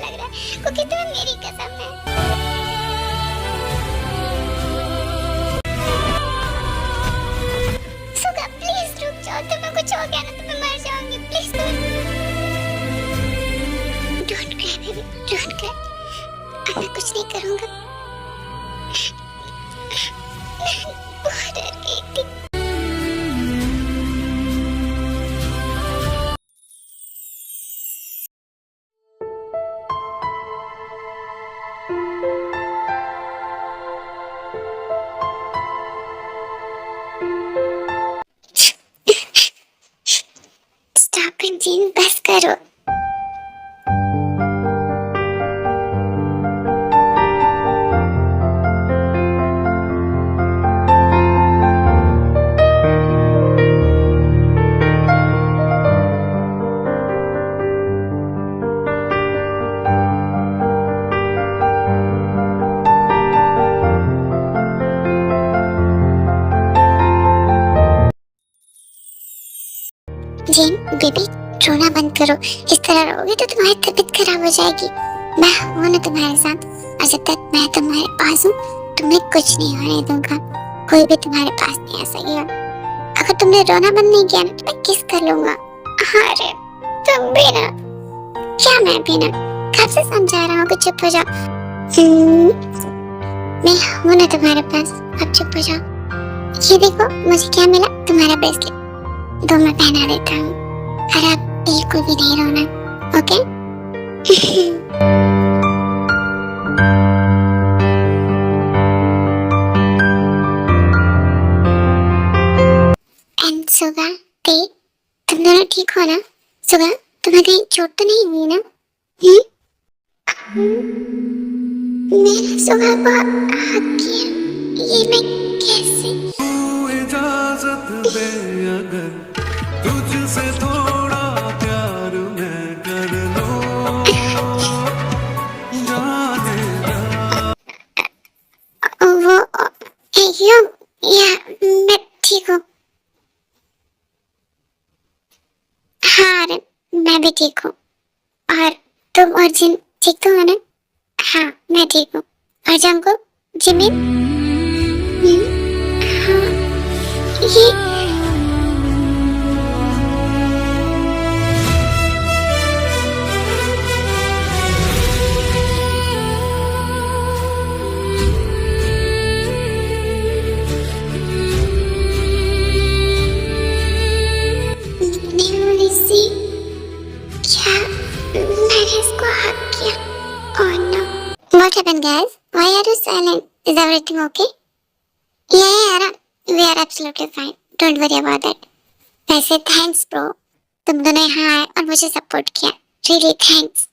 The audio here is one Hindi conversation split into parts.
लग रहा है क्योंकि तुम्हें मेरी कसम है। सुगा प्लीज रुक जाओ, तुम्हें कुछ हो गया ना तो मैं मर जाऊंगी, please don't cry baby, don't cry. अब मैं कुछ नहीं करूंगा। बहुत डर गई थी। स्टॉप इट जीन, बस करो। जीन बेबी रोना बंद करो, इस तरह रोगे तो तुम्हारी तबीयत खराब हो जाएगी। मैं हूं ना तुम्हारे साथ, और जब तक मैं तुम्हारे पास हूँ तुम्हें कुछ नहीं होने दूंगा, कोई भी तुम्हारे पास नहीं आ सकेगा। अगर तुमने रोना बंद नहीं किया ना तो मैं किस कर लूंगा। अरे तुम भी ना, क्या मैं भी ना, कब से समझा रहा हूँ कि चुप हो जाओ। मैं हूं ना तुम्हारे पास, अब चुप हो जाओ। ये देखो मुझे क्या मिला, तुम्हारा ब्रेसलेट, दो मैं पहना देता हूँ, और आप बिल्कुल भी नहीं रोना, ओके? एंड सुगा, तुम दोनों ठीक हो ना? सुगा, तुम्हें कहीं चोट तो नहीं हुई ना? मैंने सुगा को हक किया, ये मैं कैसे? इजाजत दे अगर तुझसे थोड़ा प्यार मैं कर लूं, जाने जा। वो या मैं ठीक हूँ। हाँ अरे मैं भी ठीक हूँ। और तुम और जिन ठीक तो हो ना? हाँ मैं ठीक हूँ। और जंको, जिमिन, हाँ ये What happened, guys? Why are you silent? Is everything okay? Yeah, we are absolutely fine. Don't worry about that. वैसे thanks bro, तुम दोनों यहाँ आए और मुझे सपोर्ट किया. Really thanks.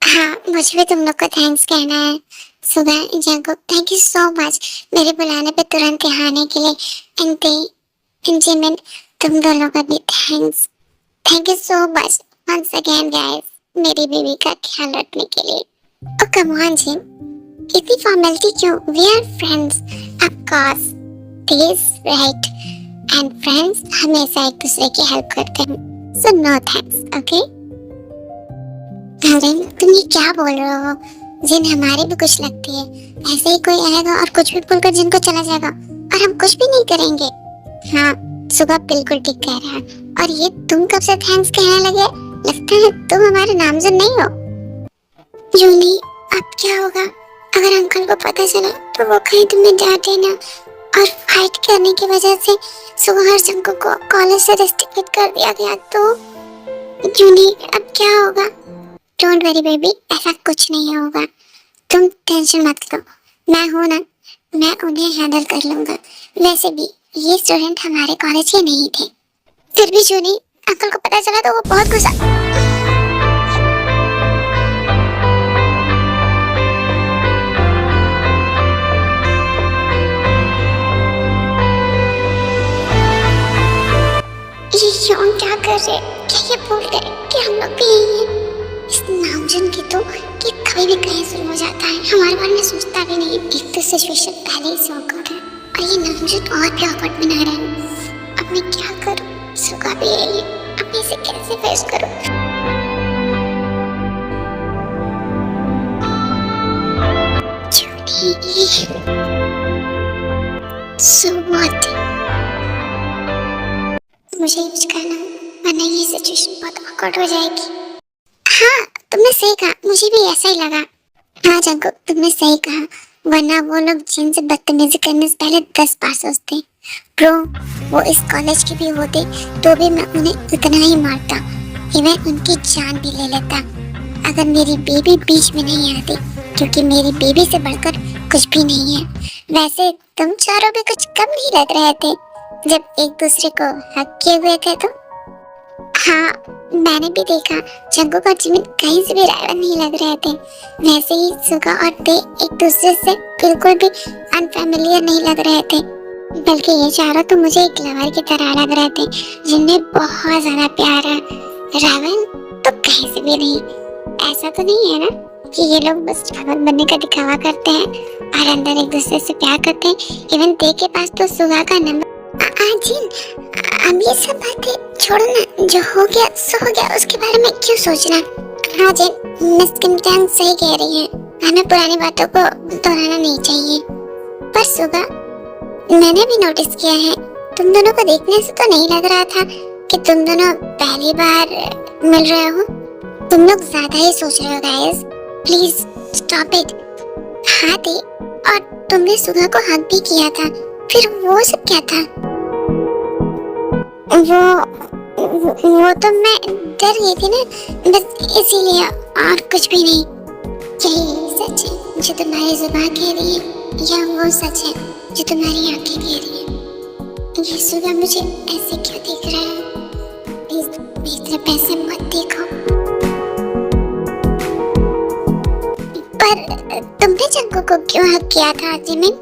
हाँ मुझे भी तुम लोग को थैंक्स कहना है. सुबह Jungkook, thank you so much मेरे बुलाने पे तुरंत यहाँ आने के लिए. And जिमिन, तुम दोनों का भी thanks. Thank you so much once again guys, मेरी बीवी का ख्याल रखने के लिए. Oh come on Jim, इतनी फॉर्मेलिटी क्यों? We are friends, of course. This right. And friends हमेशा एक दूसरे की हेल्प करते हैं. So no thanks, okay? अरे तुम ये क्या बोल रहे हो? जिन हमारी भी कुछ लगती है. ऐसे ही कोई आएगा और कुछ भी बोलकर जिनको चला जाएगा और हम कुछ भी नहीं करेंगे. हाँ सुबह बिल्कुल ठीक कह रहा है. और ये तुम कब से थैंक्स कहने लगे? लगता है तुम हमारे नामज़द नहीं हो. जूली, अब क्या होगा अगर अंकल को पता चला तो वो कहीं तुम्हें डांटे ना और फाइट करने की वजह से सुबह और जंको को कॉलेज से रेस्ट्रिक्ट कर दिया गया तो? जूली, अब क्या होगा? डोंट वरी बेबी, ऐसा कुछ नहीं होगा. तुम टेंशन मत लो, मैं हूं ना, मैं उन्हें हैंडल कर लूंगा. वैसे भी ये स्टूडेंट हमारे कॉलेज के नहीं थे. फिर भी जूली, अंकल को पता चला तो वो बहुत गुस्सा. ये क्या कर रहे? क्या ये बोल रहे कि हम लोग भी यही हैं? इस नामजन की तो कि कभी भी कहीं शुरू हो जाता है, हमारे बारे में सोचता भी नहीं. एक तो सिचुएशन पहले ही सो कर है और ये नामजन और भी awkward बना रहे हैं. अब मैं क्या करूं? सुगा भी यही है, अब मैं इसे कैसे फेस करूं? So what? मुझे कुछ करना वरना ये सिचुएशन बहुत awkward हो जाएगी। हाँ, तुमने सही कहा, मुझे भी ऐसा ही लगा। हाँ जंकुक, तुमने सही कहा, वरना वो लोग जिनसे बदतमीजी करने से पहले 10 बार सोचते। ब्रो, वो इस कॉलेज के भी होते तो भी मैं उन्हें इतना ही मारता, इवन उनकी जान भी ले लेता, अगर मेरी बेबी बीच में नहीं आती, क्योंकि मेरी बेबी से बढ़कर कुछ भी नहीं है। वैसे तुम चारों भी कुछ कम नहीं लग रहे थे जब एक दूसरे को हक किए हुए थे तो। हाँ, मैंने भी देखा, जंकुक और जिमिन कहीं से भी राइवल नहीं लग रहे थे। वैसे ही सुगा और ते एक दूसरे से बिल्कुल भी अनफैमिलियर नहीं लग रहे थे, बल्कि ये चारों तो मुझे एक लवर की तरह लग रहे थे जिनमें बहुत ज्यादा प्यार है। राइवल तो कहीं से भी नहीं। ऐसा तो नहीं है ना कि ये लोग बस राइवल बनने का दिखावा करते हैं और अंदर एक दूसरे से प्यार करते हैं। इवन ते के पास तो सुगा का नंबर। जिन, अब ये सब बातें छोड़ो ना, जो हो गया सो हो गया, उसके बारे में क्यों सोचना। हाँ जिन, मिस किम टैंग सही कह रही है, हमें पुरानी बातों को दोहराना नहीं चाहिए। पर सुगा, मैंने भी नोटिस किया है, तुम दोनों को देखने से तो नहीं लग रहा था कि तुम दोनों पहली बार मिल रहे हो। तुम लोग ज्यादा ही सोच रहे हो गाइस, प्लीज स्टॉप इट। हाँ थी, और तुमने सुगा को हक भी किया था, फिर वो सब क्या था? वो तो मैं डर गई थी ना, बस इसीलिए, और कुछ भी नहीं। यही सच है जो तुम्हारी जुबान कह रही है, या वो सच है जो तुम्हारी आंखें कह रही है? ये सुगा मुझे ऐसे क्यों देख रहा है? प्लीज मेरी तरफ ऐसे मत देखो। पर तुमने जंकुक को क्यों हक किया था जिमिन?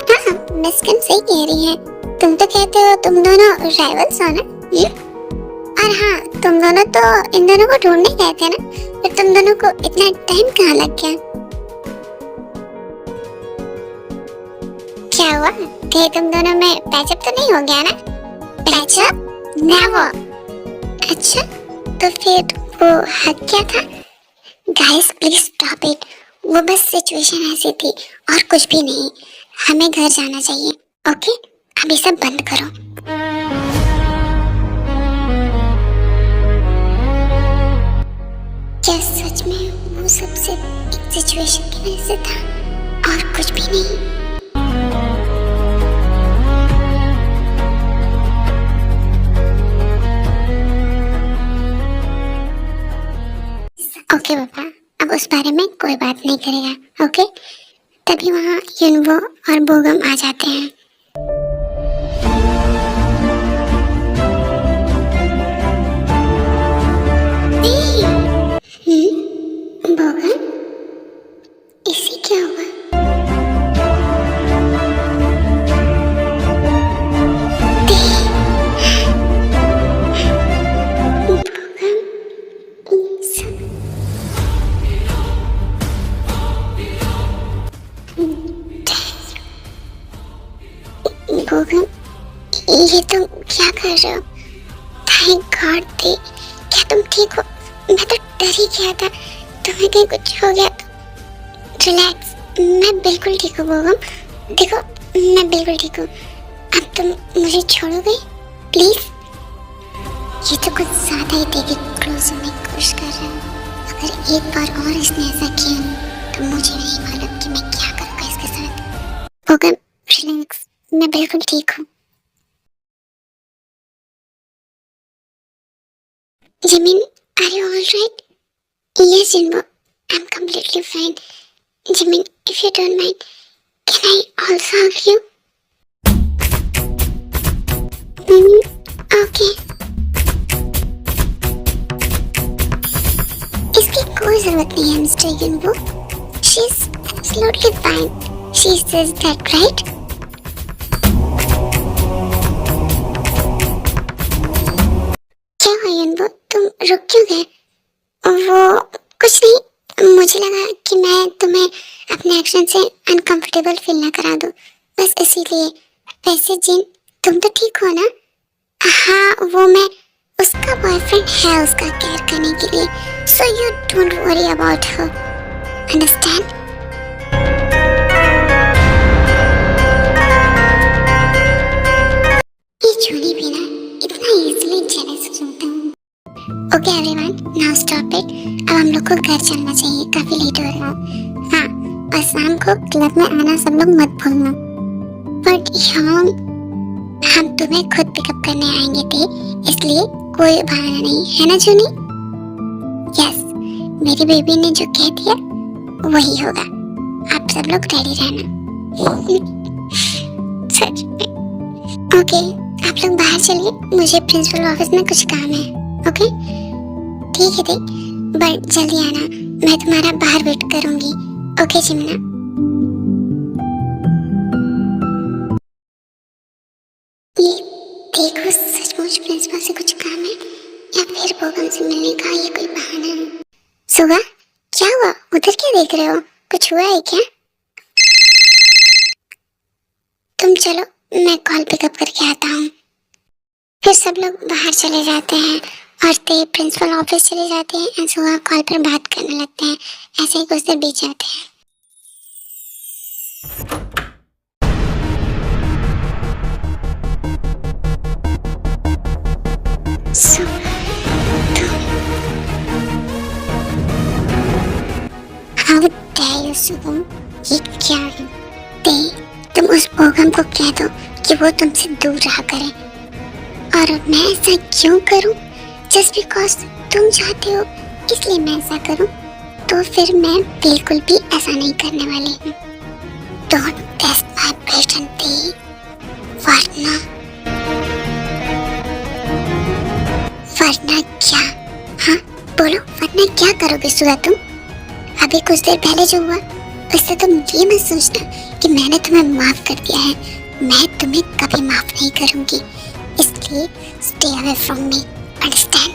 हाँ, मिस किम सही कह रही है, तुम तो कहते हो तुम दोनों राइवल्स हो ना। और हाँ, तुम दोनों तो इन दोनों को ढूंढने गए थे ना, पर तुम दोनों को इतना टाइम कहाँ लग गया? क्या हुआ? कहीं तुम दोनों में पैचअप तो नहीं हो गया ना? पैचअप? ना वो। अच्छा, तो फिर वो हक क्या था? गाइस प्लीज स्टॉप इट, वो बस सिचुएशन ऐसी थी और कुछ भी नहीं। हमें घर जाना चाहिए, ओके? अब ये सब बंद करो। क्या सच में वो सब सिर्फ एक सिचुएशन की वजह से था और कुछ भी नहीं? ओके पापा, अब उस बारे में कोई बात नहीं करेगा, ओके? तभी वहाँ युनवो और बोगम आ जाते हैं। बोगम, इसे क्या हुआ? बोगम, ये तुम क्या कर रहे हो? थैंक गॉड थे, क्या तुम ठीक हो? मैं तो डर ही गया था तुम्हें कहीं कुछ हो गया तो। रिलैक्स, मैं बिल्कुल ठीक हूँ बोगम, देखो मैं बिल्कुल ठीक हूँ। अब तुम मुझे छोड़ोगे प्लीज? ये तो कुछ ज्यादा ही देखे क्लोज होने की कोशिश कर रहे हो। अगर एक बार और इसने ऐसा किया तो मुझे नहीं मालूम कि मैं क्या करूँगा इसके साथ। बोगम रिलैक्स, मैं बिल्कुल ठीक हूँ। Jimin, are you all right? Yes, Jinwo, I'm completely fine. Jimin, if you don't mind, can I also hug you? Okay. इसकी कोई जरूरत नहीं है, Mr. Jinwo. She's absolutely fine. She says that, right? क्या हुआ Jinwo? तुम रुक क्यों गए? वो कुछ नहीं, मुझे लगा कि मैं तुम्हें अपने एक्शन से अनकंफर्टेबल फील ना करा दूं, बस इसीलिए। वैसे जिन, तुम तो ठीक हो ना? हाँ, वो मैं उसका बॉयफ्रेंड है उसका केयर करने के लिए, so you don't worry about her, understand? Juni भी ना इतना इजीली जेलस होता हूँ। Okay everyone, now stop it. अब हम लोग को घर चलना चाहिए, काफी लेट हो रहा है। हाँ, और शाम को क्लब में आना सब लोग मत भूलना। बट हम तुम्हें खुद पिकअप करने आएंगे थे, इसलिए कोई बहाना नहीं है ना जूनी? यस, मेरी बेबी ने जो कह दिया वही होगा। आप सब लोग रेडी रहना। सच में। ओके, आप लोग बाहर चलिए, मुझे प्रिंसिपल ऑफिस में कुछ काम है। ओके ठीक है दी, बट जल्दी आना, मैं तुम्हारा बाहर वेट करूंगी। ओके जिमना। ये देखो, सचमुच प्रिंसिपल से कुछ काम है या फिर बोगम से मिलने का ये कोई बहाना है? सुगा, क्या हुआ? उधर क्या देख रहे हो? कुछ हुआ है क्या? तुम चलो, मैं कॉल पिकअप करके आता हूँ। फिर सब लोग बाहर चले जाते हैं और ते प्रिंसिपल ऑफिस चले जाते हैं और सुगा कॉल पर बात करने लगते हैं। ऐसे ही कुछ देर बीत जाते हैं। How dare you, Shubham? ये क्या है? तुम उस बोगम को कह दो कि वो तुमसे दूर रहा करे। और मैं ऐसा क्यों करूं? जस्ट बिकॉज तुम चाहते हो इसलिए मैं ऐसा करूं? तो फिर मैं बिल्कुल भी ऐसा नहीं करने वाली हूँ। डोंट टेस्ट माय पेशेंस, वरना क्या? हाँ बोलो, वरना क्या करोगे सुधा तुम? अभी कुछ देर पहले जो हुआ उससे तुम ये मत सोचना कि मैंने तुम्हें माफ कर दिया है। मैं तुम्हें कभी माफ नहीं करूंगी, इसलिए stay away from me, understand?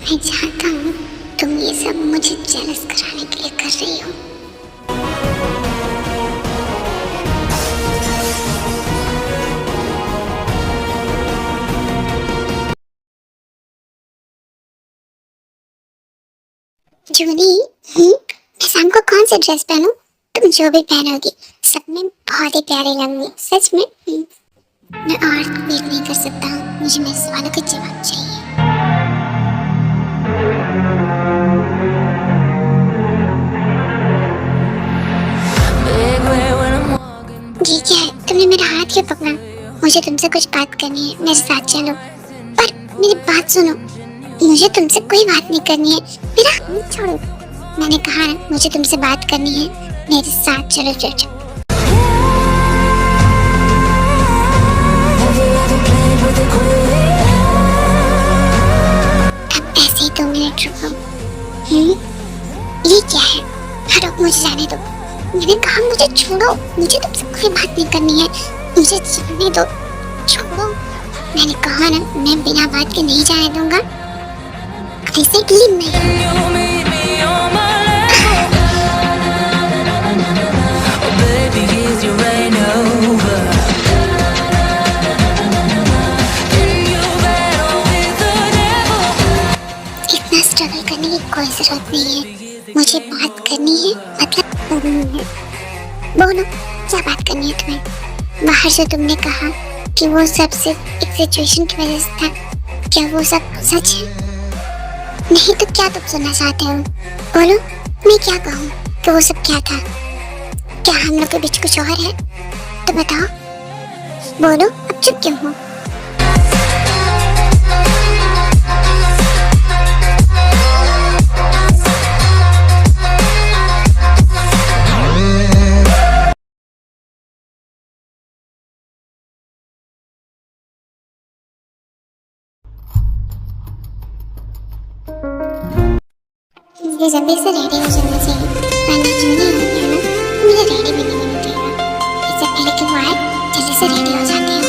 मैं जानता हूँ तुम ये सब मुझे जेलस कराने के लिए कर रही हो। जूनी, मैं शाम को कौन सी ड्रेस पहनूं? तुम जो भी पहनोगी सब में बहुत ही प्यारी लगूंगी, सच में। मैं और वेट नहीं कर सकता हूँ, मुझे मेरे सवालों का जवाब चाहिए। ये क्या है? तुमने मेरा हाथ क्यों पकड़ा? मुझे तुमसे कुछ बात करनी है, मेरे साथ चलो। पर मेरी बात सुनो, मुझे तुमसे कोई बात नहीं करनी है, मेरा हाथ छोड़ो। मैंने कहा ना, मुझे तुमसे बात करनी है, मेरे साथ चलो चर्च। अब ऐसे ही 2 मिनट रुको। ये क्या है? हटो, मुझे जाने दो। मैंने कहा मुझे छोड़ो, मुझे तुमसे कोई बात नहीं करनी है, मुझे जाने दो, छोड़ो। मैंने कहा ना, मैं बिना बात के नहीं जाने दूंगा। ऐसे ही नहीं। इतना स्ट्रगल करने की कोई जरूरत नहीं है, मुझे बात करनी है, मतलब बोलो क्या बात करनी है तुम्हें? बाहर से तुमने कहा कि वो सब सिर्फ एक सिचुएशन की वजह से था, क्या वो सब सच है? नहीं तो क्या तुम सुनना चाहते हो? बोलो, मैं क्या कहूँ कि वो सब क्या था? क्या हम लोग के बीच कुछ और है? तो बताओ, बोलो, अब चुप क्यों हो? मुझे जल्दी से रेडी हो जाना चाहिए, वरना जूनी हो गया ना, मुझे रेडी भी नहीं मिलेगा। इससे पहले कि वो आए, जल्दी से रेडी हो जाते हैं।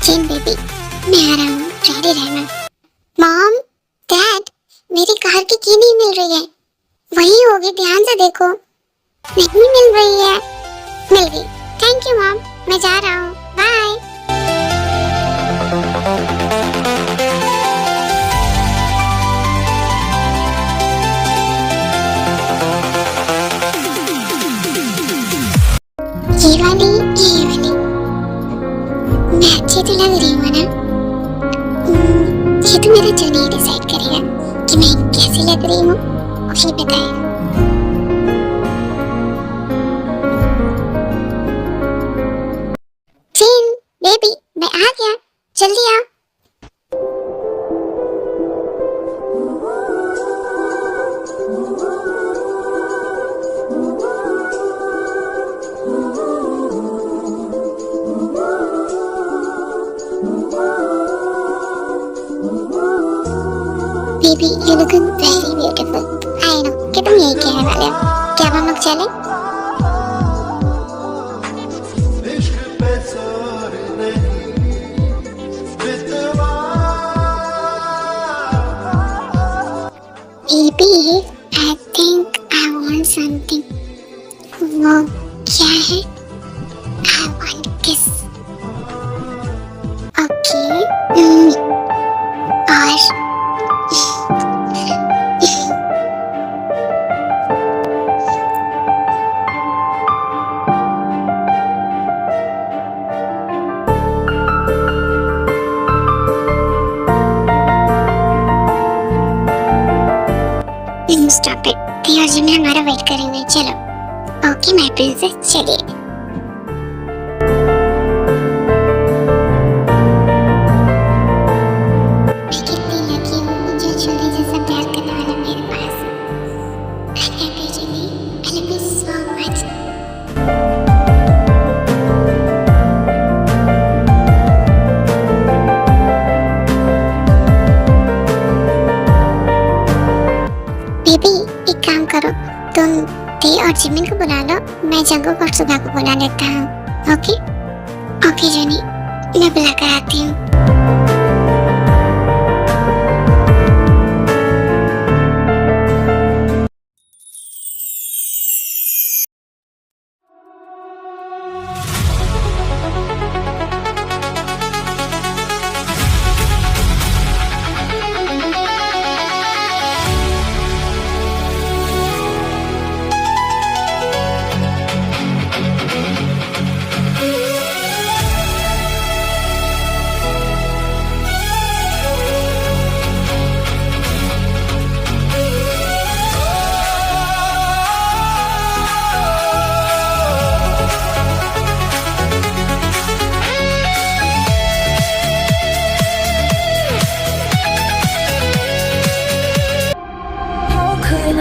चीन बेबी, मैं आ रहा हूँ, रेडी रहना। मॉम, मैं जा रहा हूँ, बाय। ये वाली मैं अच्छी तो लग रही हूँ ना? ये तो मेरा जूनियर डिसाइड करेगा कि मैं कैसी लग रही हूँ, वही बताएगा। चिन, बेबी, मैं आ गया, जल्दी आओ। Baby, you looking very beautiful. I know कि तुम यही कहने वाले हो। क्या हम लोग चलें? Baby, I think I want something. वो क्या है? आई वांट किस। ओके। और स्टॉप इट, थे और जिन्हें हमारा वेट करेंगे। चलो। ओके माय प्रिंसेस, चलिए। मैं कितनी लकी हूँ जो चूड़ी जैसा प्यार करने वाला मेरे पास है। I love you Jimmy, I love you so much. Baby, एक काम करो, तुम टे और जिमिन को बुला लो, मैं जंगुक और सुगा को बुला लेता हूँ। ओके? ओके जूनी, मैं बुला कर आती हूँ।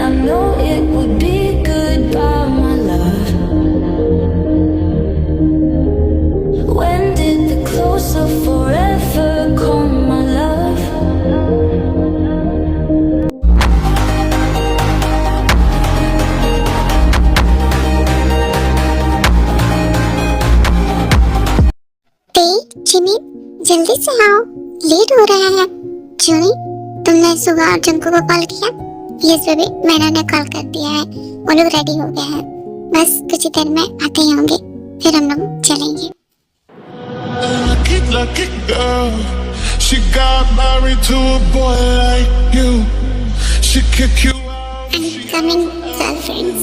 I know it would be goodbye, my love. When did the close of forever come, my love? टे, जिमी, जल्दी से आओ, लेट हो रहा है। जूनी, तुमने सुगा और जंगुक को कॉल किया? यस बेबी, मैंने उन्हें कॉल कर दिया है, वो लोग रेडी हो गए हैं, बस कुछ ही देर में आते ही होंगे, फिर हम लोग चलेंगे। Lucky girl, she got married to a boy like you. She kick you out. I'm coming, girlfriends.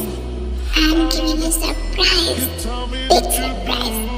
I'm giving you a surprise, big surprise.